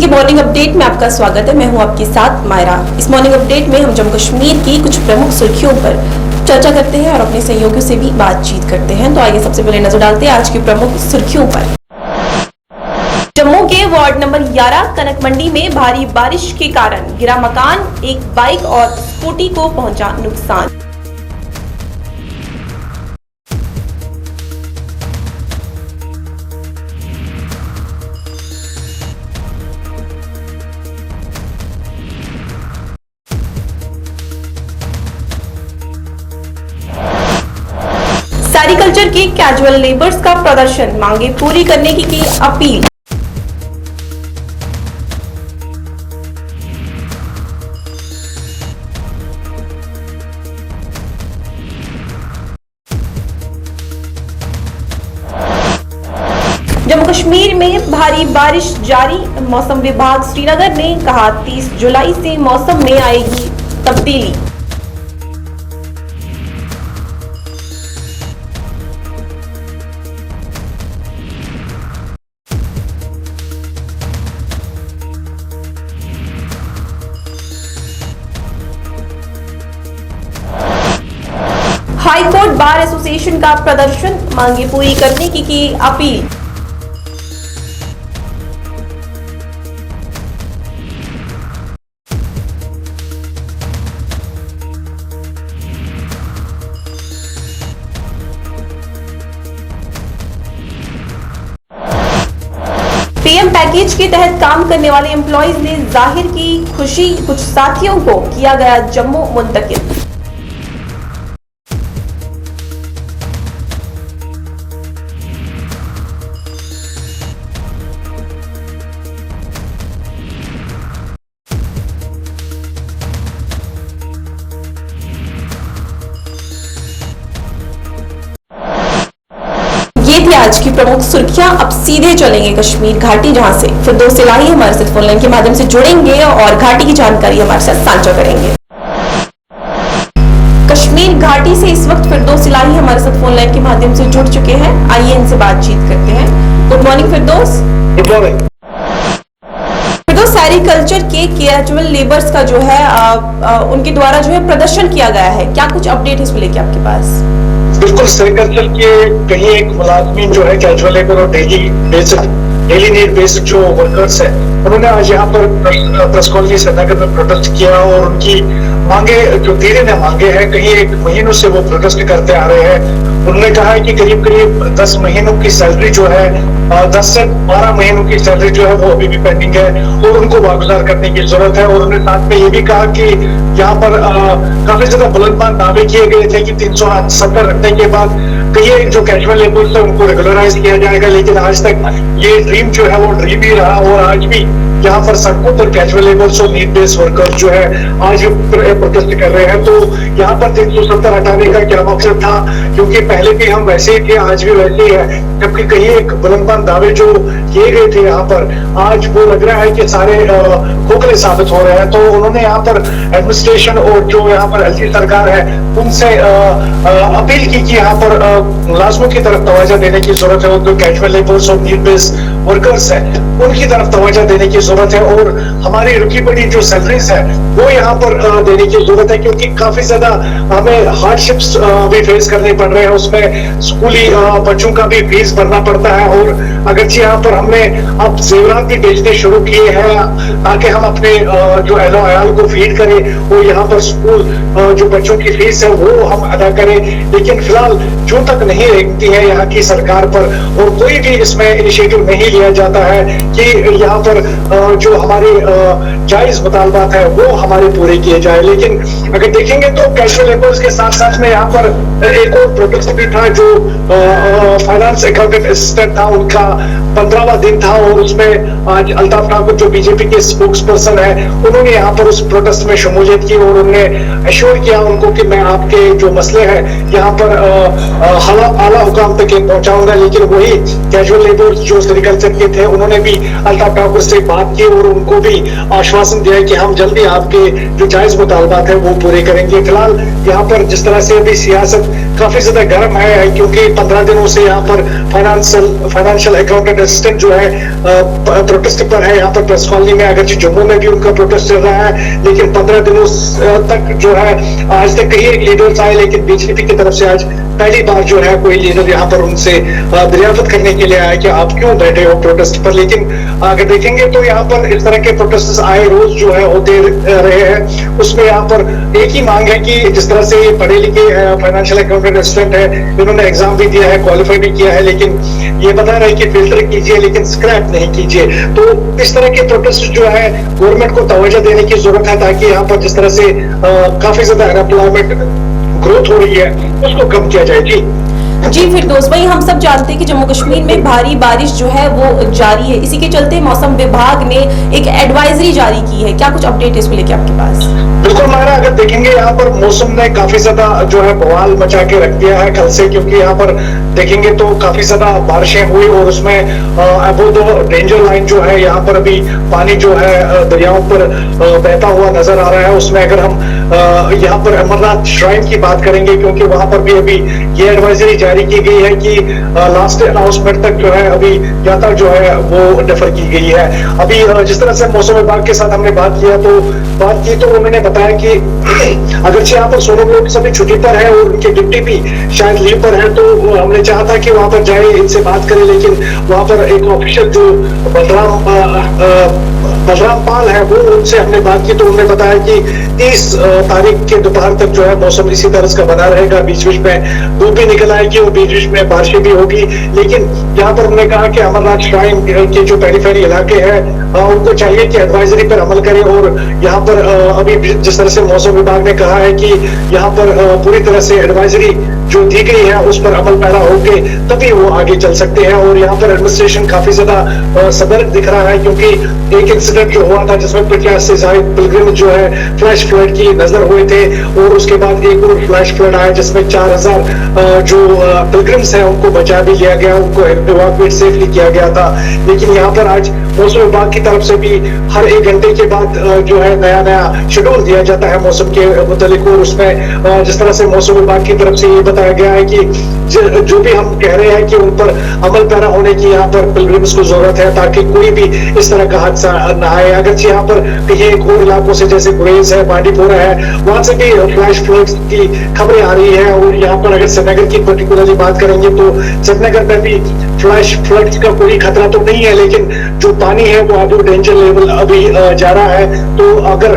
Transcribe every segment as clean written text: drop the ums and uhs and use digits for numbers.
Morning update में आपका स्वागत है। मैं हूं आपके साथ मायरा। इस मॉर्निंग अपडेट में हम जम्मू कश्मीर की कुछ प्रमुख सुर्खियों पर चर्चा करते हैं और अपने सहयोगियों से भी बातचीत करते हैं। तो आइए सबसे पहले नजर डालते हैं आज की प्रमुख सुर्खियों पर। जम्मू के वार्ड नंबर 11 कनक मंडी में भारी बारिश के कारण गिरा मकान, एक बाइक और स्कूटी को पहुंचा नुकसान। सेरिकल्चर के कैजुअल लेबर्स का प्रदर्शन, मांगे पूरी करने की अपील। जम्मू कश्मीर में भारी बारिश जारी, मौसम विभाग श्रीनगर ने कहा 30 जुलाई से मौसम में आएगी तब्दीली। हाईकोर्ट बार एसोसिएशन का प्रदर्शन, मांगे पूरी करने की अपील। पीएम पैकेज के तहत काम करने वाले एम्प्लॉइज ने जाहिर की खुशी, कुछ साथियों को किया गया जम्मू मुंतकिल। ये थी आज की प्रमुख सुर्खियां। अब सीधे चलेंगे कश्मीर घाटी, जहां से फिरदौस इलाही हमारे साथ फोन लाइन के माध्यम से जुड़ेंगे और घाटी की जानकारी हमारे साथ साझा करेंगे। कश्मीर घाटी से इस वक्त फिरदौस इलाही हमारे साथ फोन लाइन के माध्यम से जुड़ चुके हैं। आइए इनसे बातचीत करते हैं। Good morning Firdaus. Good morning. Firdaus, sericulture के कैजुअल लेबर्स का जो है उनके द्वारा जो है प्रदर्शन किया गया है, क्या कुछ अपडेट इसको लेके आपके पास? बिल्कुल, सेरिकल्चर के कहीं एक मुलाजमीन जो है कैजुअल लेबर और डेली नीड बेसिक जो वर्कर्स है, उन्होंने आज यहाँ पर प्रेस कॉलोनी श्रीनगर में प्रोटेस्ट किया और उनकी मांगे जो धीरे ने मांगे हैं, कहीं एक महीनों से वो प्रोटेस्ट करते आ रहे हैं। उन्होंने कहा है कि करीब करीब 10 महीनों की सैलरी जो है 10 से 12 महीनों की सैलरी जो है वो अभी भी पेंडिंग है और उनको वागुजार करने की जरूरत है। और उन्होंने साथ में ये भी कहा कि यहाँ पर काफी ज्यादा बुलंदबान दावे किए गए थे कि 370 रखने के बाद कई जो कैजुअल लेबर्स है उनको रेगुलराइज किया जाएगा, लेकिन आज तक ये ड्रीम जो है वो ड्रीम ही रहा। और आज भी यहाँ पर सड़कों पर कैजुअल लेबर्स और नीड बेस्ड वर्कर्स जो है आज प्रोटेस्ट कर रहे हैं। तो यहाँ पर 370 हटाने का क्या मकसद था, क्योंकि पहले भी हम वैसे ही थे, आज भी वैसे ही है, जबकि कहीं एक बुलंदबान दावे जो किए गए थे यहाँ पर, आज वो लग रहा है कि सारे खोखले साबित हो रहे हैं। तो उन्होंने यहाँ पर एडमिनिस्ट्रेशन और जो यहाँ पर एलजी सरकार है उनसे अपील की कि यहाँ पर मुलाजमों की तरफ तवज्जो देने की जरूरत है। जो कैजुअल लेबर्स और नीड बेस्ड वर्कर्स है उनकी तरफ तवज्जो देने की जरूरत है और हमारी रुकी पड़ी जो सैलरीज है वो यहाँ पर देने की जरूरत है, क्योंकि काफी ज्यादा हमें हार्डशिप्स भी फेस करने पड़ रहे हैं। उसमें स्कूली बच्चों का भी फीस भरना पड़ता है और अगरचे यहाँ पर हमने अब जेवरात भी बेचने शुरू किए हैं ताकि हम अपने जो अहलो अयाल को फीड करें और यहाँ पर स्कूल जो बच्चों की फीस है वो हम अदा करें, लेकिन फिलहाल जो तक नहीं रेंगती है यहाँ की सरकार पर और कोई भी इसमें इनिशिएटिव नहीं लिया जाता है कि यहाँ पर जो हमारे जायज मुतालबात है वो हमारे पूरे किए जाए। लेकिन अगर देखेंगे तो कैजुअल लेबर्स के साथ साथ में यहाँ पर एक और प्रोटेस्ट भी था जो फाइनेंस अकाउंटेंट असिस्टेंट था, उनका 15वां दिन था और उसमें आज अल्ताफ ठाकुर जो बीजेपी के स्पोक्स पर्सन है उन्होंने यहाँ पर उस प्रोटेस्ट में शमूलियत की और उन्होंने एश्योर किया उनको कि मैं आपके जो मसले हैं यहाँ पर आला हुकाम तक पहुंचाऊंगा। लेकिन वही कैजुअल लेबर्स जो सेरिकल्चर के थे, उन्होंने भी अल्ताफ ठाकुर से बात की और उनको भी आश्वासन दिया कि हम जल्दी आपके जो जायज मुतालबात है वो पूरे करेंगे। फिलहाल यहाँ पर जिस तरह से अभी सियासत काफी ज्यादा गर्म है, क्योंकि 15 दिनों से यहाँ पर फाइनेंशियल अकाउंटेंट असिस्टेंट जो है प्रोटेस्ट पर है यहाँ पर प्रेस कॉलोनी में। अगर जम्मू में भी उनका प्रोटेस्ट चल रहा है, लेकिन 15 दिनों तक जो है आज तक कई लीडर्स आए, लेकिन बीजेपी की तरफ से आज पहली बार जो है कोई लीडर यहाँ पर उनसे दरियाफ्त करने के लिए आया कि आप क्यों बैठे हो प्रोटेस्ट पर। लेकिन अगर देखेंगे तो यहाँ पर इस तरह के प्रोटेस्ट आए रोज जो है होते रहे हैं। उसमें यहाँ पर एक ही मांग है कि जिस तरह से पढ़े लिखे फाइनेंशियल अकाउंटेंट असिस्टेंट है, इन्होंने एग्जाम भी दिया है, क्वालिफाई भी किया है, लेकिन ये बता रहे हैं कि फिल्टर कीजिए लेकिन स्क्रैप नहीं कीजिए। तो इस तरह के प्रोटेस्ट जो है गवर्नमेंट को तवज्जो देने की जरूरत है, ताकि यहाँ पर जिस तरह से काफी ज्यादा अनएम्प्लॉयमेंट ग्रोथ हो रही है उसको कम किया जाए। जी फिरदौस भाई, हम सब जानते हैं कि जम्मू कश्मीर में भारी बारिश जो है वो जारी है। इसी के चलते मौसम विभाग ने एक एडवाइजरी जारी की है, क्या कुछ अपडेट है इसको लेके आपके पास? बिल्कुल मायरा, अगर देखेंगे यहाँ पर मौसम ने काफी ज्यादा जो है बवाल मचा के रख दिया है कल से, क्योंकि यहाँ पर देखेंगे तो काफी ज्यादा बारिशें हुई और उसमें अबो दो डेंजर लाइन जो है यहाँ पर अभी पानी जो है दरियाओं पर बहता हुआ नजर आ रहा है। उसमें अगर हम यहाँ पर अमरनाथ श्राइन की बात करेंगे, क्योंकि वहां पर भी अभी ये एडवाइजरी जारी की गई है कि लास्ट अनाउंसमेंट तक जो है अभी यात्रा जो है वो डेफर की गई है। अभी जिस तरह से मौसम विभाग के साथ हमने बात की तो उन्होंने बताया कि अगरचे यहाँ पर सोनम लोग सभी छुट्टी पर है और उनके डिप्टी भी शायद लीव पर है, तो हमने चाहा था कि वहां पर जाए इनसे बात करें, लेकिन वहां पर एक ऑफिशियल जो बलराम पाल है वो उनसे हमने बात की, तो उन्होंने बताया कि 30 तारीख के दोपहर तक जो है मौसम इसी तरह का बना रहेगा। बीच बीच में धूप भी निकल आएगी और बीच बीच में बारिशें भी होगी। लेकिन यहाँ पर उन्होंने कहा कि अमरनाथ श्राइन के जो पेरीफेरी इलाके हैं उनको चाहिए कि एडवाइजरी पर अमल करें, और यहाँ पर अभी जिस तरह से मौसम विभाग ने कहा है कि यहाँ पर पूरी तरह से एडवाइजरी जो दी गई है उस पर अमल पैदा होके तभी वो आगे चल सकते हैं। और यहाँ पर एडमिनिस्ट्रेशन काफी ज्यादा सतर्क दिख रहा है, क्योंकि एक इंसिडेंट जो हुआ था जिसमें 50 से ज्यादा पिलग्रिम जो है फ्लैश फ्लड की नजर हुए थे, और उसके बाद एक और फ्लैश फ्लड आया जिसमें 4000 जो पिलग्रिम्स हैं उनको बचा भी लिया गया, उनको इवैक्यूएट सेफली किया गया था। लेकिन यहाँ पर आज मौसम विभाग की तरफ से भी हर 1 घंटे के बाद जो है नया नया शेड्यूल दिया जाता है मौसम के मुतालिक, और उसमें जिस तरह से मौसम विभाग की तरफ से ये बताया गया है कि जो भी हम कह रहे हैं कि उन पर अमल पैरा होने की यहाँ पर पिलग्रिम्स को जरूरत है, ताकि कोई भी इस तरह का हादसा न आए। अगर यहाँ पर कहीं और इलाकों से जैसे गुरेज है, बांडीपोरा है, वहां से भी फ्लैश फ्लड्स की खबरें आ रही है, और यहाँ पर अगर श्रीनगर की पर्टिकुलरली बात करेंगे तो श्रीनगर में भी फ्लैश फ्लड्स का कोई खतरा तो नहीं है, लेकिन जो पानी है वो अभी डेंजर लेवल अभी जा रहा है। तो अगर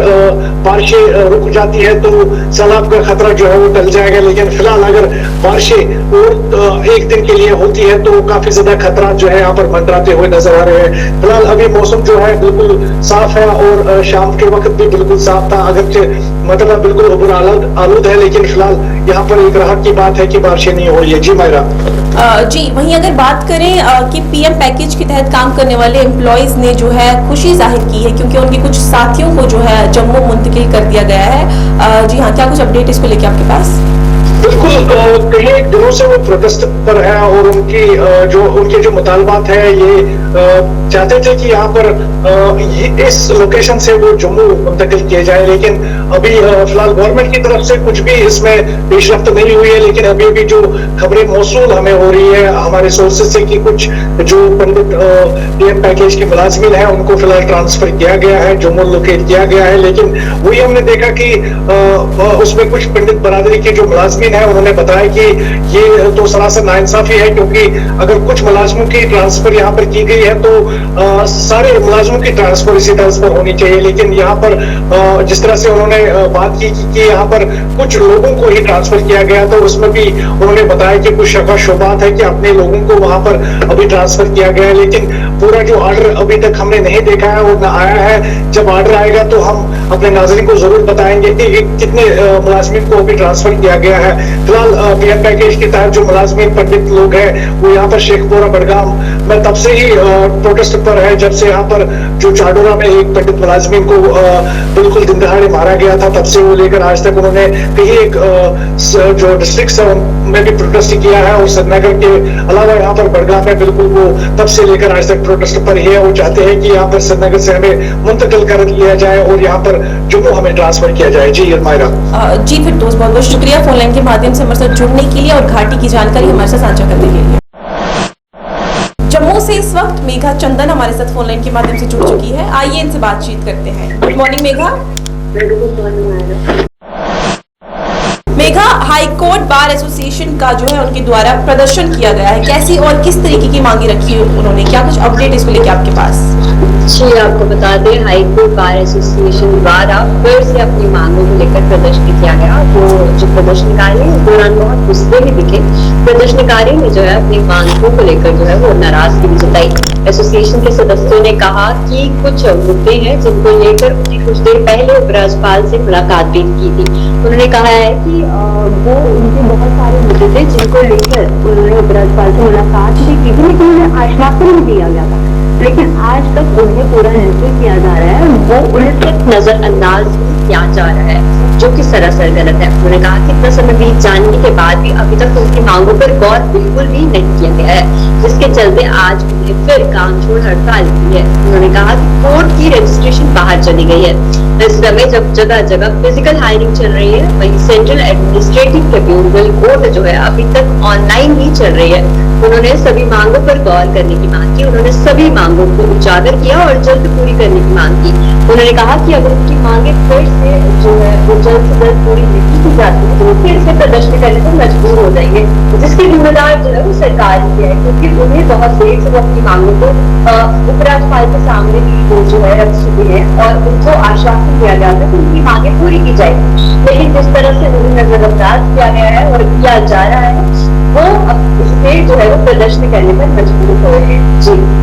बारिशें रुक जाती है तो सैलाब का खतरा जो है वो टल जाएगा, लेकिन फिलहाल अगर बारिशें और 1 दिन के लिए होती है तो काफी ज्यादा खतरा जो है यहाँ पर मंडराते हुए नजर आ रहे हैं। फिलहाल अभी मौसम जो है बिल्कुल साफ है, और शाम के वक्त भी बिल्कुल साफ था, अगर मतलब बिल्कुल उबड़ आलूद है, लेकिन फिलहाल यहाँ पर एक राहत की बात है कि बारिशें नहीं हो रही है। जी मायरा। जी वहीं अगर बात करें कि पीएम पैकेज के तहत काम करने वाले एम्प्लॉयज ने जो है खुशी जाहिर की है, क्योंकि उनके कुछ साथियों को जो है जम्मू मुंतकिल कर दिया गया है। जी हाँ, क्या कुछ अपडेट इसको लेके आपके पास? बिल्कुल, कई दिनों से वो प्रोटेस्ट पर है, और उनके जो मुतालबात है ये चाहते थे कि यहाँ पर इस लोकेशन से वो जम्मू मुंतकिल किए जाए, लेकिन अभी फिलहाल गवर्नमेंट की तरफ से कुछ भी इसमें पेशरफ्त नहीं हुई है। लेकिन अभी भी जो खबरें मौसूल हमें हो रही है हमारे सोर्सेज से कि कुछ जो पंडित पीएम पैकेज के मुलाजमिन हैं उनको फिलहाल ट्रांसफर किया गया है, जम्मू लोकेट किया गया है। लेकिन वही हमने देखा कि उसमें कुछ पंडित बरादरी के जो मुलाजमिन है उन्होंने बताया कि ये तो सरासर नाइंसाफी है, क्योंकि अगर कुछ मुलाजमों की ट्रांसफर यहाँ पर की गई है तो सारे मुलाजमों की ट्रांसफर इसी तरह पर होनी चाहिए। लेकिन यहाँ पर जिस तरह से उन्होंने बात की कि यहाँ पर कुछ लोगों को ही ट्रांसफर किया गया, तो उसमें भी उन्होंने बताया कि कुछ शक शुबात है कि अपने लोगों को वहां पर अभी ट्रांसफर किया गया है। लेकिन पूरा जो ऑर्डर अभी तक हमने नहीं देखा है और न आया है। जब ऑर्डर आएगा तो हम अपने नाज़रीन को जरूर बताएंगे कि कितने मुलाजमिन को अभी ट्रांसफर किया गया है। फिलहाल पीएम पैकेज के तहत जो मुलाजमिन पंडित लोग हैं वो यहाँ पर शेखपुरा बडगाम में तब से ही प्रोटेस्ट पर है, जब से यहाँ पर जो चाडोरा में एक पंडित मुलाजमिन को बिल्कुल दिन दहाड़े मारा गया था, तब से वो लेकर आज तक उन्होंने कहीं एक जो डिस्ट्रिक्ट है उनमें भी प्रोटेस्ट किया है, और श्रीनगर के अलावा यहाँ पर बडगाम में बिल्कुल वो तब से लेकर आज तक प्रोटेस्ट पर ही है। वो चाहते हैं कि यहाँ पर श्रीनगर से हमें मुंतकिल कर लिया जाए और यहाँ पर जम्मू हमें ट्रांसफर किया जाए। जी मायरा। जी फिरदौस, बहुत बहुत शुक्रिया फोन लाइन के माध्यम से हमारे साथ जुड़ने के लिए और घाटी की जानकारी हमारे साथ साझा करने के लिए। जम्मू से इस वक्त मेघा चंदन हमारे साथ फोन लाइन के माध्यम से जुड़ चुकी है। आइए इनसे बातचीत करते हैं। Good morning Megha. Megha, high court bar association का जो है उनके द्वारा प्रदर्शन किया गया है, कैसी और किस तरीके की मांगी रखी है उन्होंने, क्या कुछ अपडेट इसको लेके आपके पास? जी, आपको बता दें हाई कोर्ट बार एसोसिएशन द्वारा फिर से अपनी मांगों को लेकर प्रदर्शन किया गया। वो जो प्रदर्शनकारी इस दौरान बहुत गुस्से में दिखे। प्रदर्शनकारी ने जो है अपनी मांगों को लेकर जो है वो नाराजगी जताई। एसोसिएशन के सदस्यों ने कहा कि कुछ मुद्दे हैं जिनको लेकर उन्हें कुछ देर पहले उपराज्यपाल से मुलाकात भी की थी। उन्होंने कहा है कि वो उनके बहुत सारे मुद्दे थे जिनको लेकर उन्होंने उपराज्यपाल से मुलाकात भी की थी, लेकिन उन्हें आश्वासन भी दिया गया था, लेकिन आज तक उन्हें पूरा नहीं किया जा रहा है। वो उन्हें सिर्फ नजरअंदाज किया जा रहा है, जो कि सरासर गलत है। उन्होंने कहा कि इतना समय बीत जाने के बाद भी अभी तक उनकी मांगों पर गौर बिल्कुल भी नहीं किया गया है, जिसके चलते आज उन्हें फिर काम छोड़ हड़ताल की है। उन्होंने कहा कि कोर्ट की रजिस्ट्रेशन बाहर चली गई है। इस समय जब जगह जगह फिजिकल हायरिंग चल रही है, वही सेंट्रल एडमिनिस्ट्रेटिव ट्रिब्यूनल कोर्ट जो है अभी तक ऑनलाइन ही चल रही है। उन्होंने सभी मांगों पर गौर करने की मांग की। उन्होंने सभी मांगों को उजागर किया और जल्द पूरी करने की मांग की। उन्होंने कहा कि अगर उनकी मांगे फिर से जो है वो जल्द से जल्द पूरी नहीं की जाती है तो वो फिर से प्रदर्शन करने पर मजबूर हो जाएंगे, जिसके जिम्मेदार जो है वो सरकार ही है, क्योंकि उन्हें बहुत देर से वो अपनी मांगों को उपराज्यपाल के सामने भी वो जो है रख चुके हैं और उनको आश्वासन दिया गया था कि उनकी मांगे पूरी की जाएगी। लेकिन जिस तरह से उन्हें नजरअंदाज किया गया है और किया जा रहा है, वो अब इससे जो है वो प्रदर्शन करने पर मजबूर हो रहे हैं।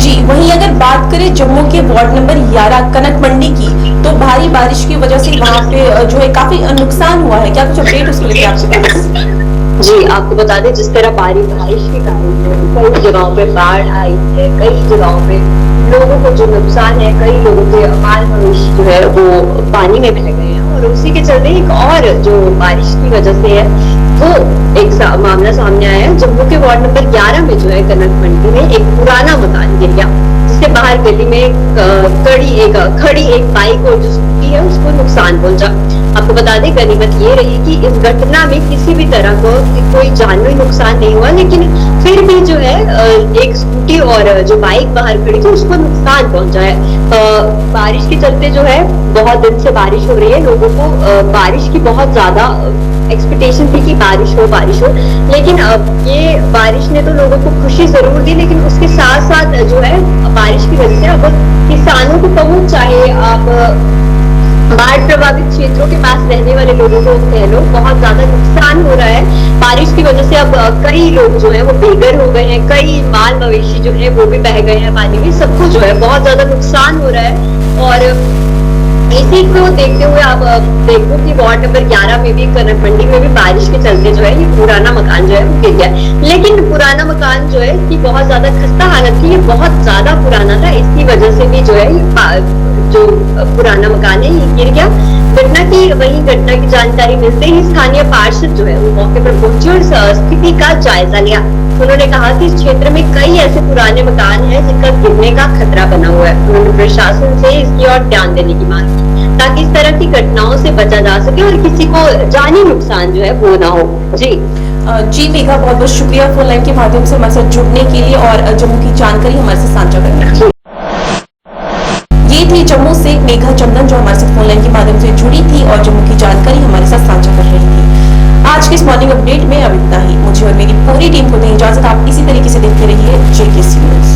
जी, वहीं अगर बात करें जम्मू के वार्ड नंबर 11 कनक मंडी की, तो भारी बारिश की वजह से वहाँ पे जो है काफी नुकसान हुआ है, क्या कुछ अपडेट उसको लेकर आपके पास? जी, आपको बता दें जिस तरह भारी बारिश के कारण कई जगहों पे बाढ़ आई है, कई जगहों पे लोगों को जो नुकसान है, कई लोगों के माल मवेशी जो है वो पानी में बह गए हैं, और उसी के चलते एक और जो बारिश की वजह से है वो एक मामला सामने आया है। जम्मू के वार्ड नंबर 11 में जो है कनक मंडी में एक पुराना मकान गिर गया, जिससे बाहर गली में खड़ी एक बाइक और जो स्कूटी है उसको नुकसान पहुंचा। आपको बता दें गनीमत ये रही कि इस घटना में किसी भी तरह का कोई जानवी नुकसान नहीं हुआ, लेकिन फिर भी जो है एक स्कूटी और जो बाइक बाहर खड़ी थी उसको नुकसान पहुंचा है। बारिश के चलते जो है बहुत दिन से बारिश हो रही है, लोगों को बारिश की बहुत ज्यादा एक्सपेक्टेशन थी कि बारिश हो, लेकिन ये बारिश ने तो लोगों को खुशी जरूर दी, लेकिन उसके साथ साथ जो है बारिश की वजह से अब किसानों को कहूँ, चाहे आप बाढ़ प्रभावित क्षेत्रों के पास रहने वाले लोगों को कह लो, बहुत ज्यादा नुकसान हो रहा है। बारिश की वजह से अब कई लोग जो है वो बेघर हो गए हैं, कई माल मवेशी जो है वो भी बह गए हैं पानी में, सबको जो है बहुत ज्यादा नुकसान हो रहा है। और इसी को देखते हुए आप देखो कि वार्ड नंबर 11 में भी कनक मंडी में भी बारिश के चलते जो है ये पुराना मकान जो है वो गिर गया। लेकिन पुराना मकान जो है इसकी बहुत ज्यादा खस्ता हालत थी, ये बहुत ज्यादा पुराना था, इसकी वजह से भी जो है जो पुराना मकान है ये गिर गया। घटना की जानकारी मिलते ही स्थानीय पार्षद जो है वो मौके पर पहुंचे और स्थिति का जायजा लिया। उन्होंने कहा कि इस क्षेत्र में कई ऐसे पुराने मकान हैं जिनका गिरने का खतरा बना हुआ है। उन्होंने प्रशासन से इसकी ओर ध्यान देने की मांग की ताकि इस तरह की घटनाओं से बचा जा सके और किसी को जानी नुकसान जो है वो ना हो। जी मेघा, बहुत बहुत शुक्रिया फोन लाइन के माध्यम से हमारे साथ जुड़ने के लिए और जम्मू की जानकारी हमारे साथ साझा करने के लिए। ये थी जम्मू से मेघा चंदन जो हमारे साथ फोन लाइन के माध्यम से जुड़ी थी और जम्मू की जानकारी हमारे साथ साझा कर रही थी। आज के इस मॉर्निंग अपडेट में अब इतना ही। मुझे और मेरी पूरी टीम को दें इजाजत। आप इसी तरीके से देखते रहिए JKC न्यूज़।